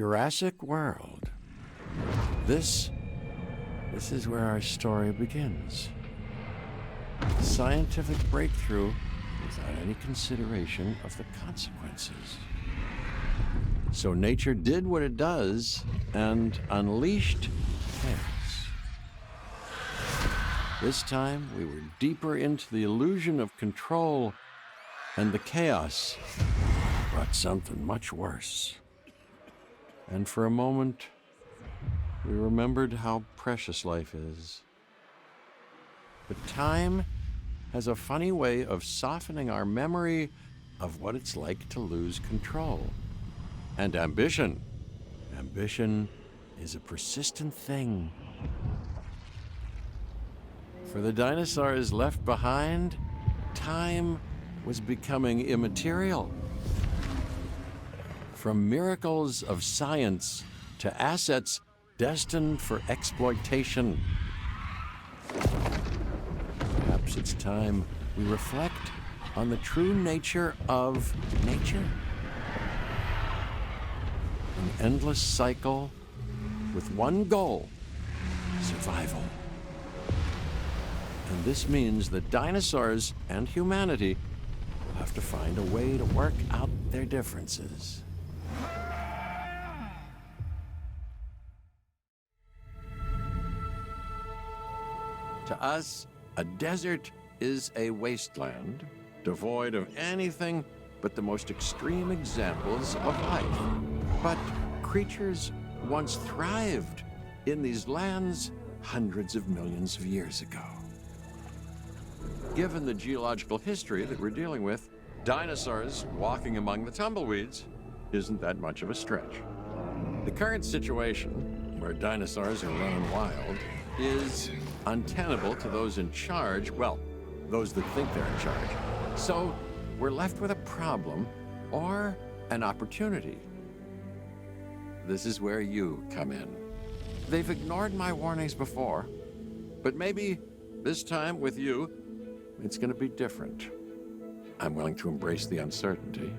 Jurassic World. This is where our story begins. Scientific breakthrough without any consideration of the consequences. So nature did what it does and unleashed chaos. This time, we were deeper into the illusion of control, and the chaos brought something much worse. And for a moment, we remembered how precious life is. But time has a funny way of softening our memory of what it's like to lose control. And ambition. Ambition is a persistent thing. For the dinosaurs left behind, time was becoming immaterial. From miracles of science to assets destined for exploitation. Perhaps it's time we reflect on the true nature of nature. An endless cycle with one goal: survival. And this means that dinosaurs and humanity will have to find a way to work out their differences. To us, a desert is a wasteland, devoid of anything but the most extreme examples of life. But creatures once thrived in these lands hundreds of millions of years ago. Given the geological history that we're dealing with, dinosaurs walking among the tumbleweeds isn't that much of a stretch. The current situation, where dinosaurs are running wild, is untenable to those in charge, well, those that think they're in charge. So we're left with a problem or an opportunity. This is where you come in. They've ignored my warnings before, but maybe this time with you, it's going to be different. I'm willing to embrace the uncertainty.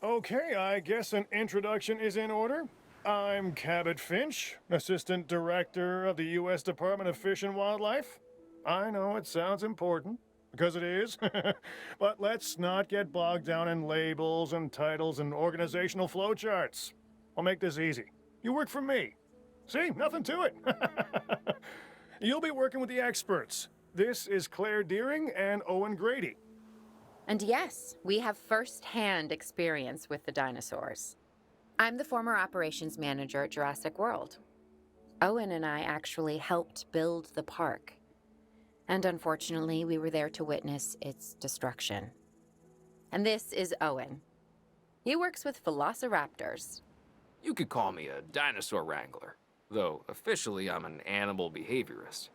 Okay, I guess an introduction is in order. I'm Cabot Finch, Assistant Director of the U.S. Department of Fish and Wildlife. I know it sounds important, because it is, but let's not get bogged down in labels and titles and organizational flowcharts. I'll make this easy. You work for me. See, nothing to it. You'll be working with the experts. This is Claire Deering and Owen Grady. And yes, we have first-hand experience with the dinosaurs. I'm the former operations manager at Jurassic World. Owen and I actually helped build the park. And unfortunately, we were there to witness its destruction. And this is Owen. He works with velociraptors. You could call me a dinosaur wrangler, though officially I'm an animal behaviorist.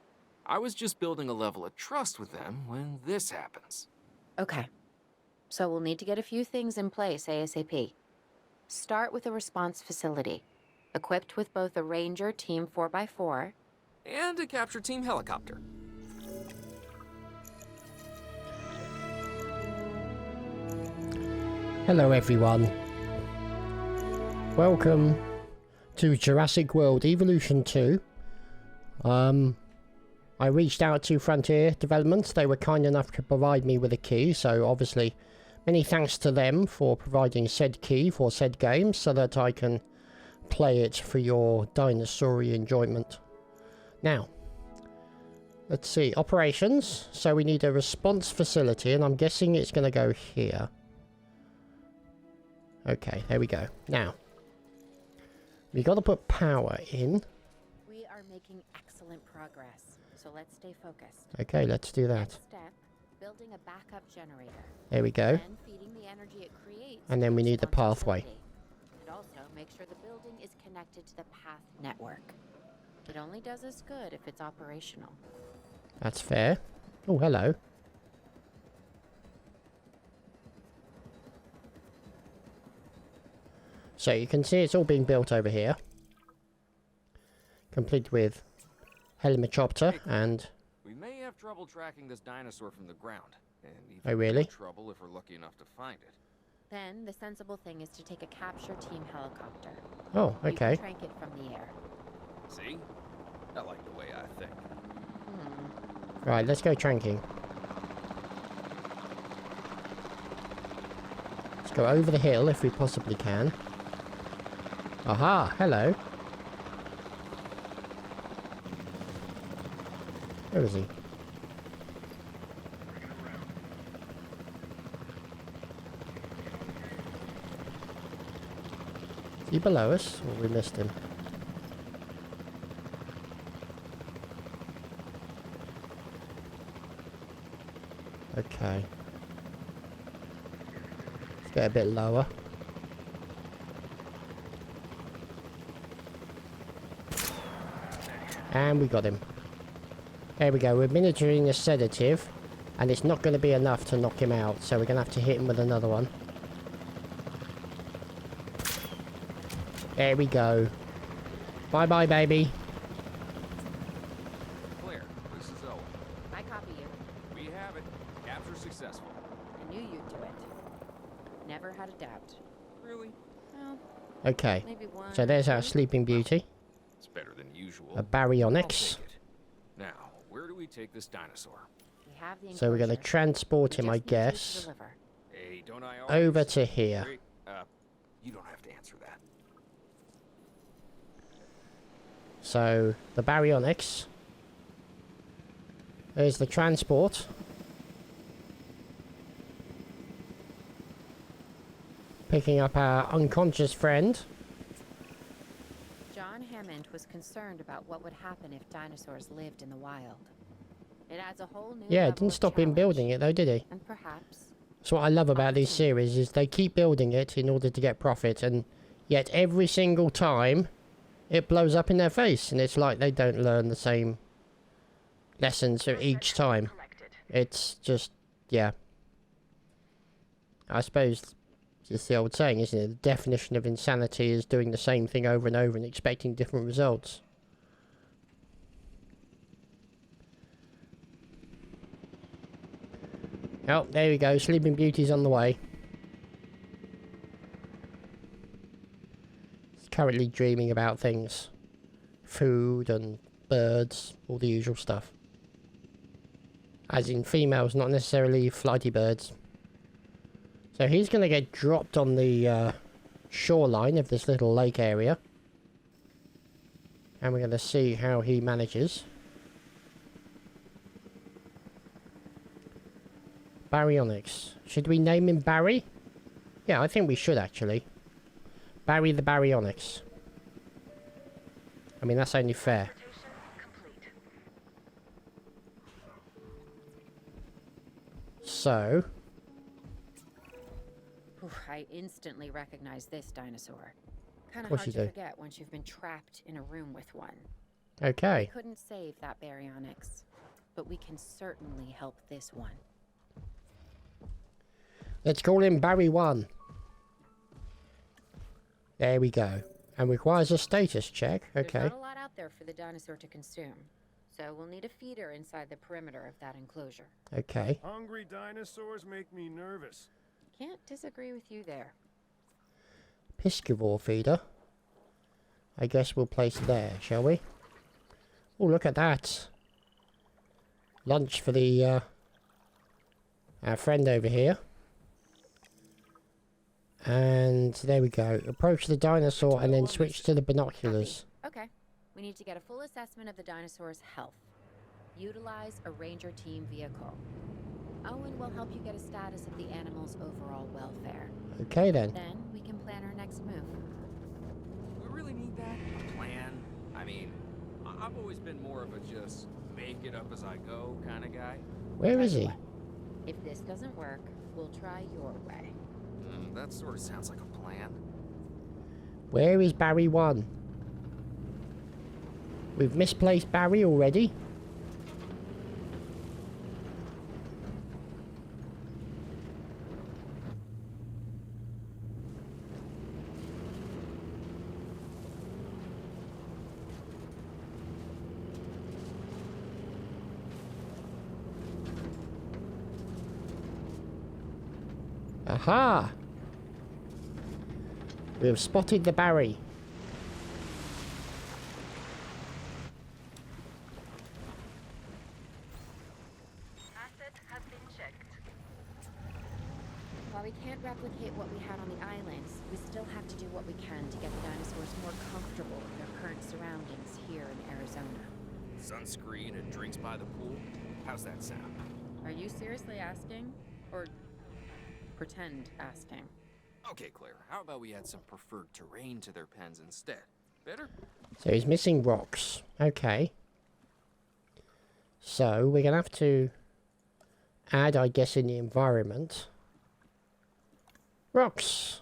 I was just building a level of trust with them when this happens. Okay. So we'll need to get a few things in place ASAP. Start with a response facility, equipped with both a Ranger Team 4x4 and a capture team helicopter. Hello everyone. Welcome to Jurassic World Evolution 2. I reached out to Frontier Developments. They were kind enough to provide me with a key, so obviously many thanks to them for providing said key for said game so that I can play it for your dinosaur enjoyment. Now, let's see, operations. So we need a response facility, and I'm guessing it's going to go here. Okay, there we go. Now, we got to put power in. We are making excellent progress, so let's stay focused. Okay, let's do that. Next step, building a backup generator. There we go. And feeding the energy it creates. And then we need the pathway. And also make sure the building is connected to the path network. It only does us good if it's operational. That's fair. Oh, hello. So you can see it's all being built over here. Complete with helicopter and We may have trouble tracking this dinosaur from the ground, and even Oh, really? more trouble if we're lucky enough to find it. Then the sensible thing is to take a capture team helicopter. Oh, You okay. can trank it from the air. See? I like the way I think. Right, let's go tranking. Let's go over the hill if we possibly can. Aha, hello. Where is he? Is he below us, or we missed him? Okay. Let's get a bit lower. And we got him. There we go, we're miniaturing a sedative, and it's not going to be enough to knock him out, so we're going to have to hit him with another one. There we go. Bye-bye, baby. Claire, this is Owen. I copy you. We have it. Capture successful. I knew you'd do it. Never had a doubt. Really? Well, Okay, maybe one. so there's our two. Sleeping Beauty. It's better than usual. A I'll baryonyx. take it. Now, where do we take this dinosaur? We have the So we're going to enclosure. transport We him, I just need you to guess, deliver. Hey, don't I over always... to here. Wait, you don't have to answer that. So, the baryonyx. There's the transport. Picking up our unconscious friend. John Hammond was concerned about what would happen if dinosaurs lived in the wild. It adds a whole new Yeah, level it didn't of stop him challenge. building it though, did he? And perhaps That's what I love about these series, is they keep building it in order to get profit, and yet every single time it blows up in their face, and it's like they don't learn the same lessons each time. It's just, yeah. I suppose it's the old saying, isn't it? The definition of insanity is doing the same thing over and over and expecting different results. Oh, there we go. Sleeping Beauty's on the way. He's currently dreaming about things. Food and birds, all the usual stuff. As in females, not necessarily flighty birds. So he's going to get dropped on the shoreline of this little lake area. And we're going to see how he manages. Baryonyx. Should we name him Barry? Yeah, I think we should actually. Barry the Baryonyx. I mean, that's only fair. So, Ooh, I instantly recognize this dinosaur. Kind of course hard you to do. forget once you've been trapped in a room with one. okay. Couldn't save that baryonyx, but we can certainly help this one. Let's call him Barry 1. There we go. And requires a status check. Okay. There's not a lot out there for the dinosaur to consume, so we'll need a feeder inside the perimeter of that enclosure. Okay. Hungry dinosaurs make me nervous. Can't disagree with you there. Piscivore feeder. I guess we'll place there, shall we? Oh, look at that. Lunch for the our friend over here. And there we go. Approach the dinosaur and then switch to the binoculars. Okay. We need to get a full assessment of the dinosaur's health. Utilize a ranger team vehicle. Owen will help you get a status of the animal's overall welfare. Okay then. Then we can plan our next move. We really need that? A plan? I mean, I've always been more of a just make it up as I go kind of guy. Where is Tell he? you what, if this doesn't work, we'll try your way. That sort of sounds like a plan. Where is Barry 1? We've misplaced Barry already. Aha! We have spotted the Barry. Assets have been checked. While we can't replicate what we had on the islands, we still have to do what we can to get the dinosaurs more comfortable with their current surroundings here in Arizona. Sunscreen and drinks by the pool? How's that sound? Are you seriously asking? Or pretend asking? Okay, Claire, how about we add some preferred terrain to their pens instead? Better? So he's missing rocks. Okay. So we're going to have to add, I guess, in the environment. Rocks.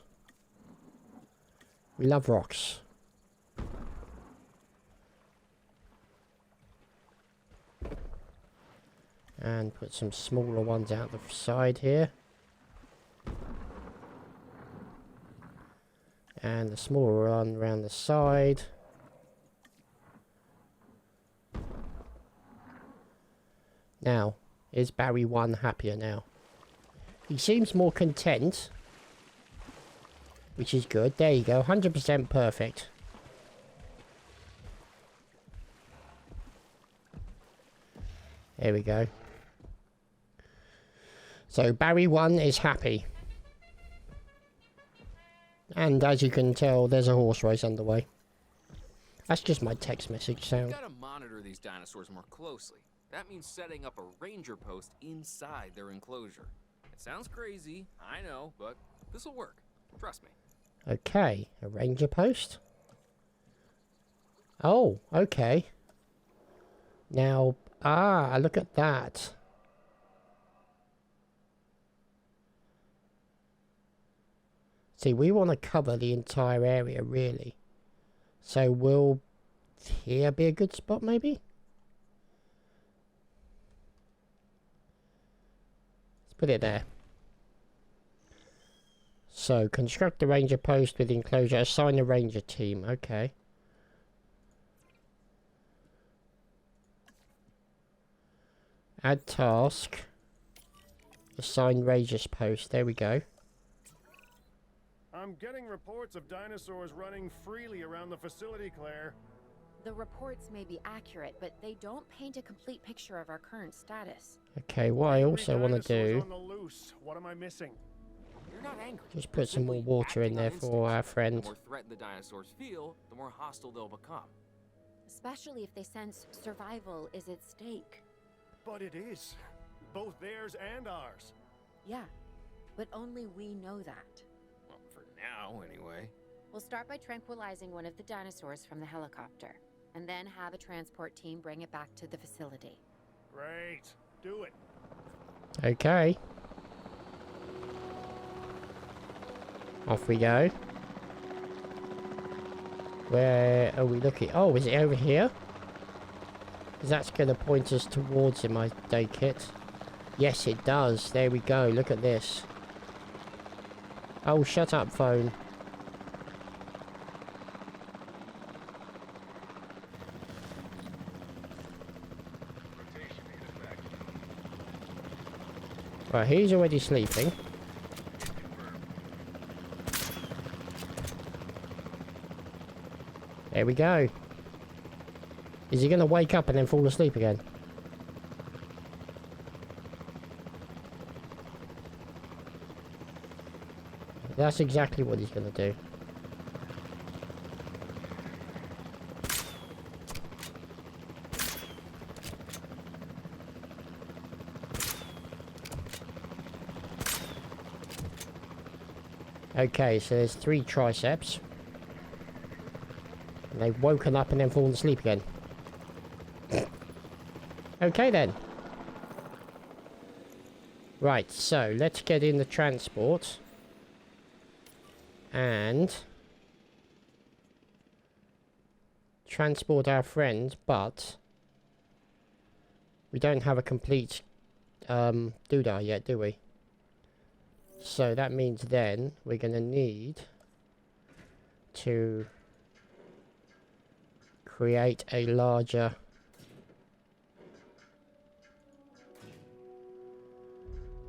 We love rocks. And put some smaller ones out the side here. And the smaller one around the side. Now, is Barry 1 happier now? He seems more content. Which is good. There you go. 100% perfect. There we go. So Barry 1 is happy. And as you can tell, there's a horse race underway. That's just my text message sound. We've got to monitor these dinosaurs more closely. That means setting up a ranger post inside their enclosure. It sounds crazy, I know, but this'll work. Trust me. Okay, a ranger post. Oh, okay. Now, look at that. See, we want to cover the entire area, really. So will here be a good spot, maybe? Let's put it there. So, construct the ranger post with enclosure. Assign a ranger team. Okay. Add task. Assign rangers post. There we go. I'm getting reports of dinosaurs running freely around the facility, Claire. The reports may be accurate, but they don't paint a complete picture of our current status. Okay, what I also want to do... On the loose. What am I missing? You're not angry. Just put some more water in there for our friend. The more threatened the dinosaurs feel, the more hostile they'll become. Especially if they sense survival is at stake. But it is. Both theirs and ours. Yeah, but only we know that. Well, for now, anyway. We'll start by tranquilizing one of the dinosaurs from the helicopter, and then have a transport team bring it back to the facility. Great. Do it. Okay. Off we go. Where are we looking? Oh, is it over here? Because that's going to point us towards him, I take it. Yes, it does. There we go. Look at this. Oh, shut up, phone. Right, he's already sleeping. There we go. Is he going to wake up and then fall asleep again? That's exactly what he's going to do. Okay, so there's 3 triceps. And they've woken up and then fallen asleep again. Okay then. Right, so let's get in the transport. And transport our friend, but we don't have a complete doodah yet, do we? So that means then we're going to need to create a larger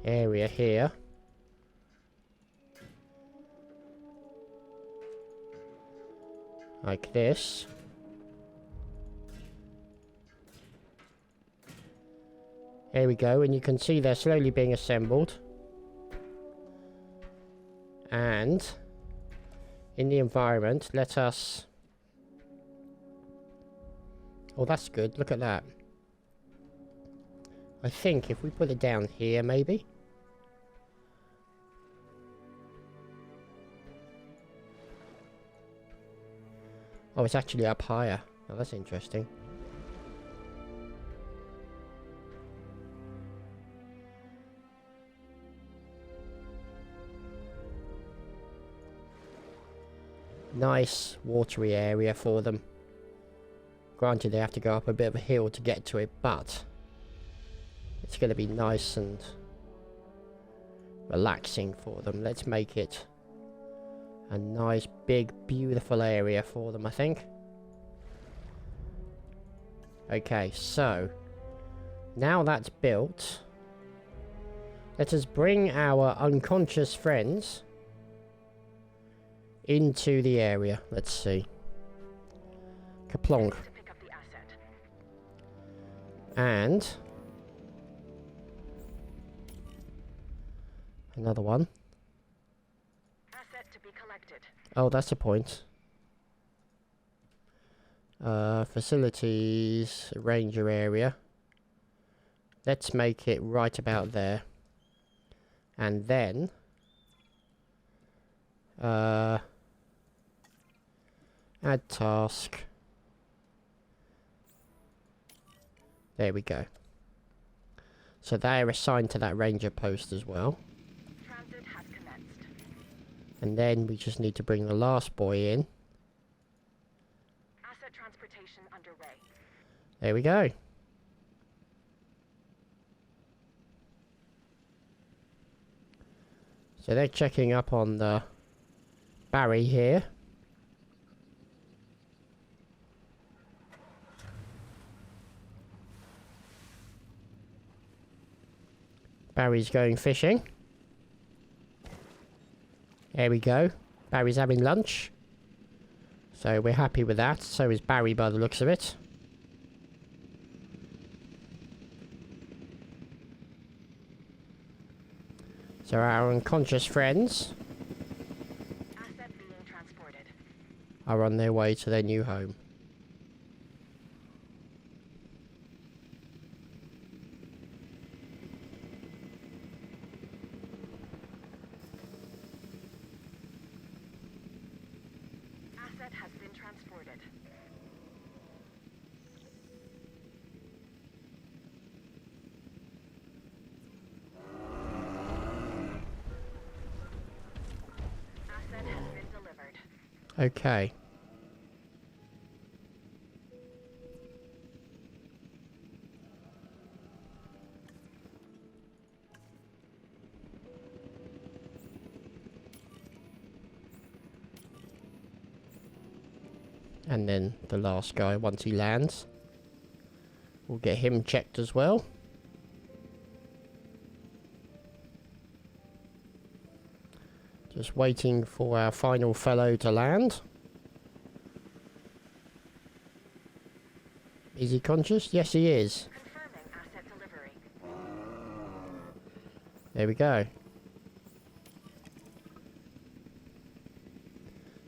area here. Like this. There we go, and you can see they're slowly being assembled. And in the environment, let us... Oh, that's good. Look at that. I think if we put it down here, maybe. Oh, it's actually up higher. Oh, that's interesting. Nice watery area for them. Granted, they have to go up a bit of a hill to get to it, but it's going to be nice and relaxing for them. Let's make it a nice, big, beautiful area for them, I think. Okay, so now that's built, let us bring our unconscious friends into the area. Let's see. Kaplonk. And another one. Asset to be collected. Oh, that's a point. Facilities, ranger area. Let's make it right about there. And then add task. There we go. So they're assigned to that ranger post as well. Transit has commenced. And then we just need to bring the last boy in. Asset transportation underway. There we go. So they're checking up on the Barry here. Barry's going fishing. There we go. Barry's having lunch. So we're happy with that. So is Barry by the looks of it. So our unconscious friends Asset being transported. are on their way to their new home. Asset has been transported. Asset has been delivered. Okay. And then the last guy, once he lands, we'll get him checked as well. Just waiting for our final fellow to land. Is he conscious? Yes, he is. Confirming asset delivery. There we go.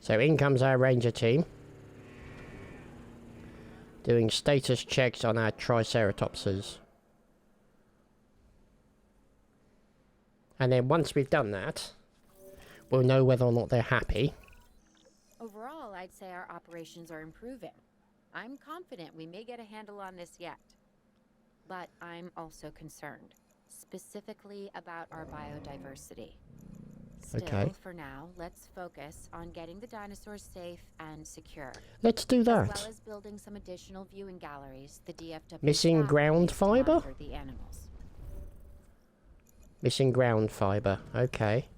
So in comes our ranger team. Doing status checks on our Triceratopses. And then once we've done that, we'll know whether or not they're happy. Overall, I'd say our operations are improving. I'm confident we may get a handle on this yet. But I'm also concerned, specifically about our biodiversity. Still, Okay. for now, let's focus on getting the dinosaurs safe and secure. Let's do As that. well as building some additional viewing galleries. The DFW Missing staff ground use to fibre? monitor the animals. Missing ground fibre. Okay.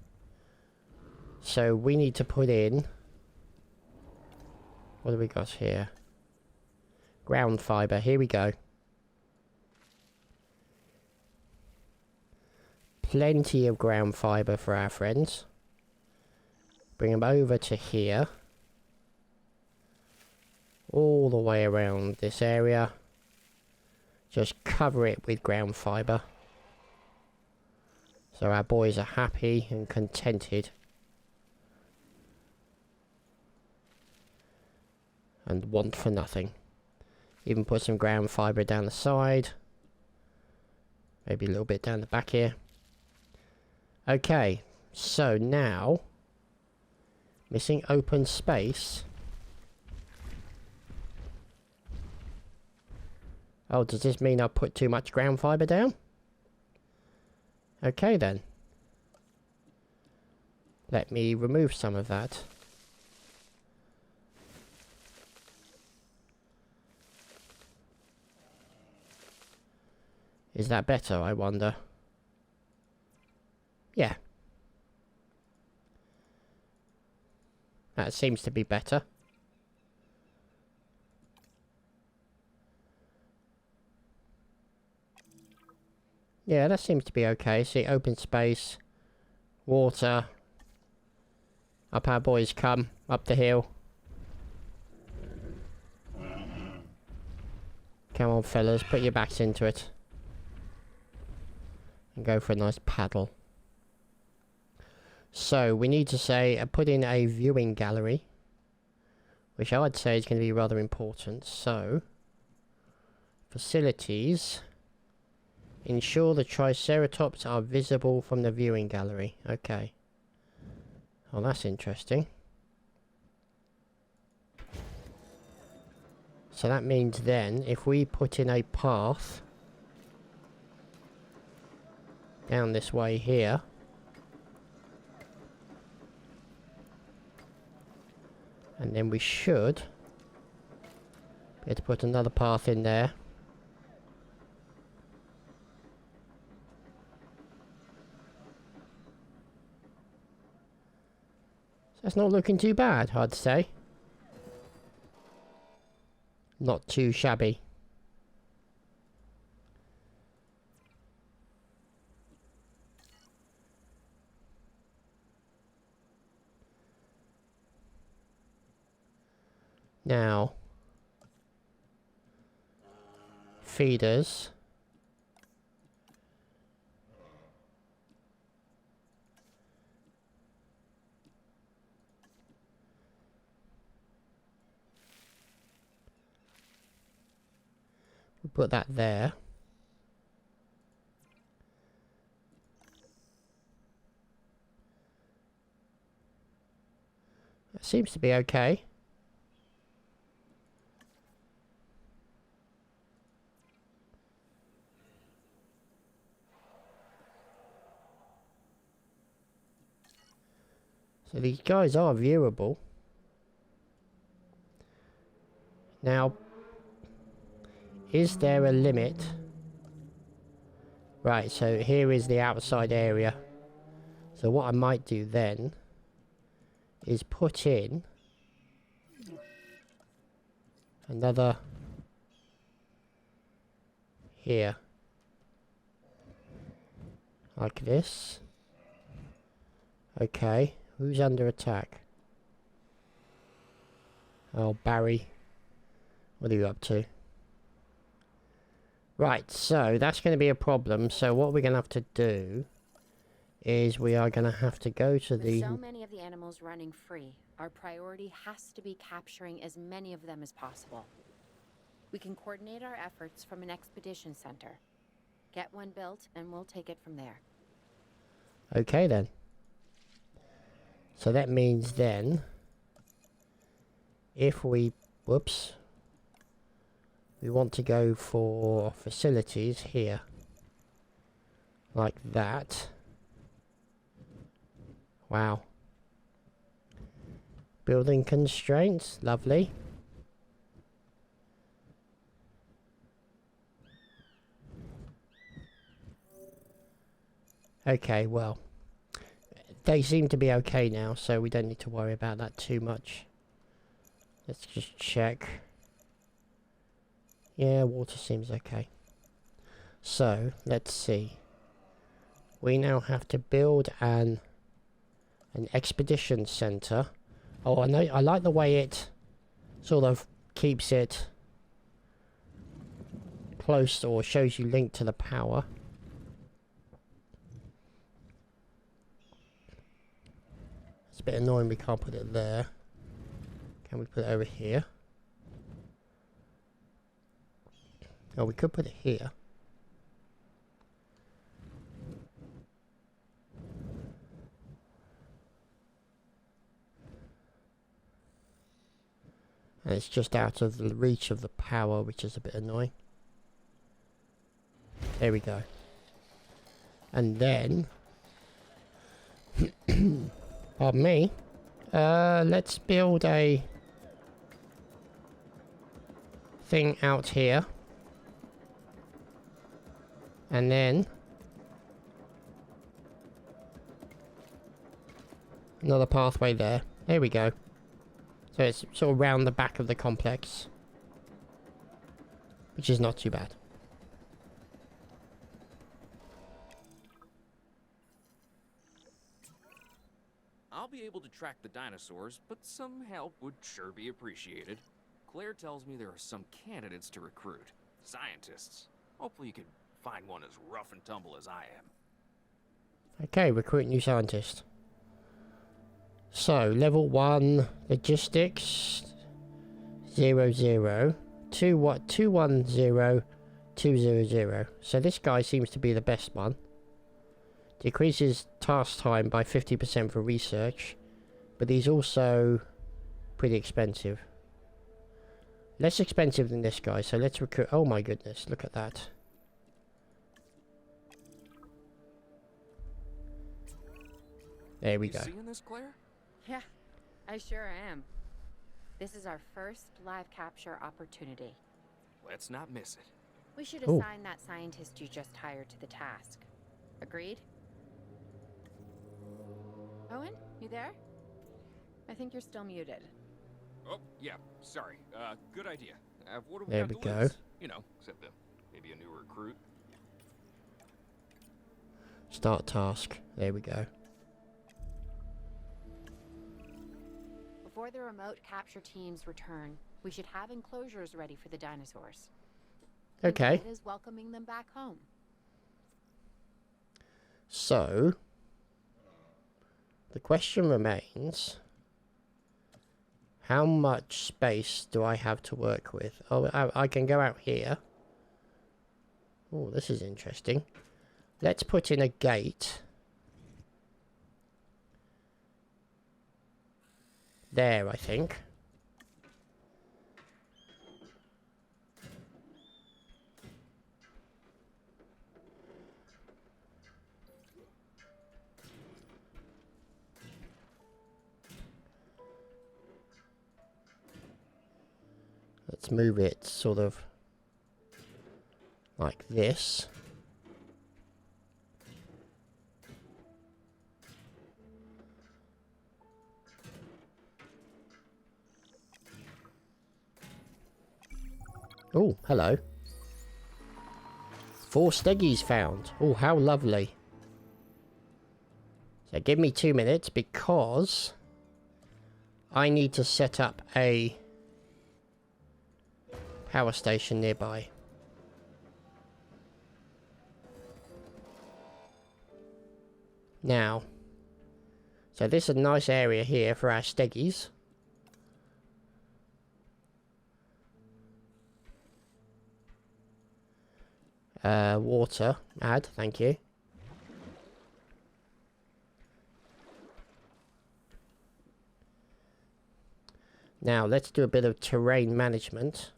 So we need to put in... What do we got here? Ground fibre. Here we go. Plenty of ground fibre for our friends. Bring them over to here. all the way around this area. Just cover it with ground fibre. So our boys are happy and contented. And want for nothing. Even put some ground fibre down the side. Maybe a little bit down the back here. Okay, so now... missing open space. Oh, does this mean I put too much ground fibre down? Okay then. Let me remove some of that. Is that better, I wonder? Yeah. That seems to be better. Yeah, that seems to be okay. See, open space, water. Up our boys come, up the hill. Come on, fellas, put your backs into it. And go for a nice paddle. So, we need to say, put in a viewing gallery. Which I would say is going to be rather important. So, facilities. Ensure the Triceratops are visible from the viewing gallery. Okay. Oh, that's interesting. So that means then, if we put in a path down this way here, and then we should be able to put another path in there. So that's not looking too bad, I'd say. Not too shabby. Now, feeders. We'll put that there. That seems to be okay. So these guys are viewable. Now, is there a limit? Right, so here is the outside area. So what I might do then is put in another here. Like this. Okay. Who's under attack? Oh, Barry. What are you up to? Right, so that's going to be a problem. So what we're going to have to do is we are going to have to go to the... With so many of the animals running free, our priority has to be capturing as many of them as possible. We can coordinate our efforts from an expedition center. Get one built and we'll take it from there. Okay then. So that means then, if we, whoops, we want to go for facilities here, like that. Wow. Building constraints, lovely. Okay, well. They seem to be okay now, so we don't need to worry about that too much. Let's just check. Yeah, water seems okay. So, let's see. We now have to build an expedition center. Oh, I know. I like the way it sort of keeps it close or shows you linked to the power. It's a bit annoying we can't put it there. Can we put it over here? Oh, we could put it here. And it's just out of the reach of the power, which is a bit annoying. There we go. And then... pardon me. Let's build a thing out here. And then... another pathway there. There we go. So it's sort of round the back of the complex. Which is not too bad. I'll be able to track the dinosaurs, but some help would sure be appreciated. Claire tells me there are some candidates to recruit. Scientists. Hopefully you can find one as rough and tumble as I am. Okay, recruit new scientist. So, level 1, logistics, 00, 210, 200. So this guy seems to be the best one. Decreases task time by 50% for research, but he's also pretty expensive. Less expensive than this guy, so let's recruit. Oh my goodness, look at that. There we go. Seeing this, Claire? Yeah, I sure am. This is our first live capture opportunity. Let's not miss it. We should Ooh. assign that scientist you just hired to the task. Agreed? Owen, you there? I think you're still muted. Oh, yeah, sorry. Good idea. What do we There got we to go. lose? You know, except maybe a new recruit. Start task. There we go. Before the remote capture teams return, we should have enclosures ready for the dinosaurs. Okay. It is welcoming them back home. So, the question remains, how much space do I have to work with? Oh, I can go out here. Oh, this is interesting. Let's put in a gate. There, I think. Let's move it sort of like this. Oh, hello. 4 steggies found. Oh, how lovely. So give me 2 minutes because I need to set up a power station nearby. Now, so this is a nice area here for our steggies. Water, add, thank you. Now, let's do a bit of terrain management.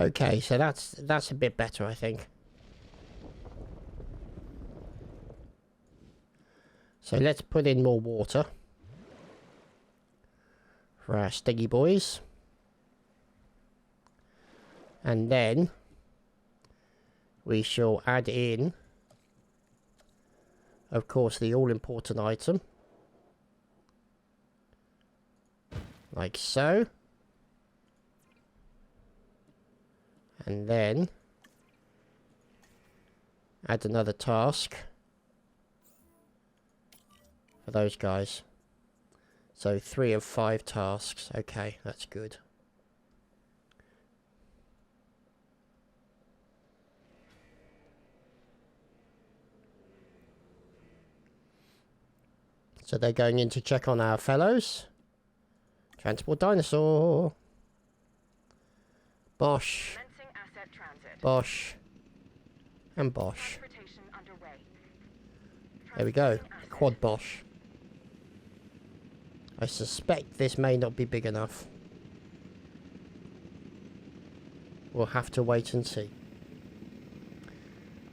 Okay, so that's a bit better, I think. So let's put in more water. for our stingy boys. And then we shall add in, of course, the all-important item. Like so. And then add another task for those guys. So 3 of 5 tasks. Okay, that's good. So they're going in to check on our fellows. Transport dinosaur. Bosh. Commencing asset transit. Bosh. And Bosh. Transportation underway. There we go. Transporting asset. Quad Bosh. I suspect this may not be big enough. We'll have to wait and see.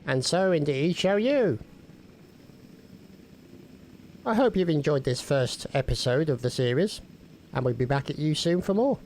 And so indeed shall you. I hope you've enjoyed this first episode of the series, and we'll be back at you soon for more.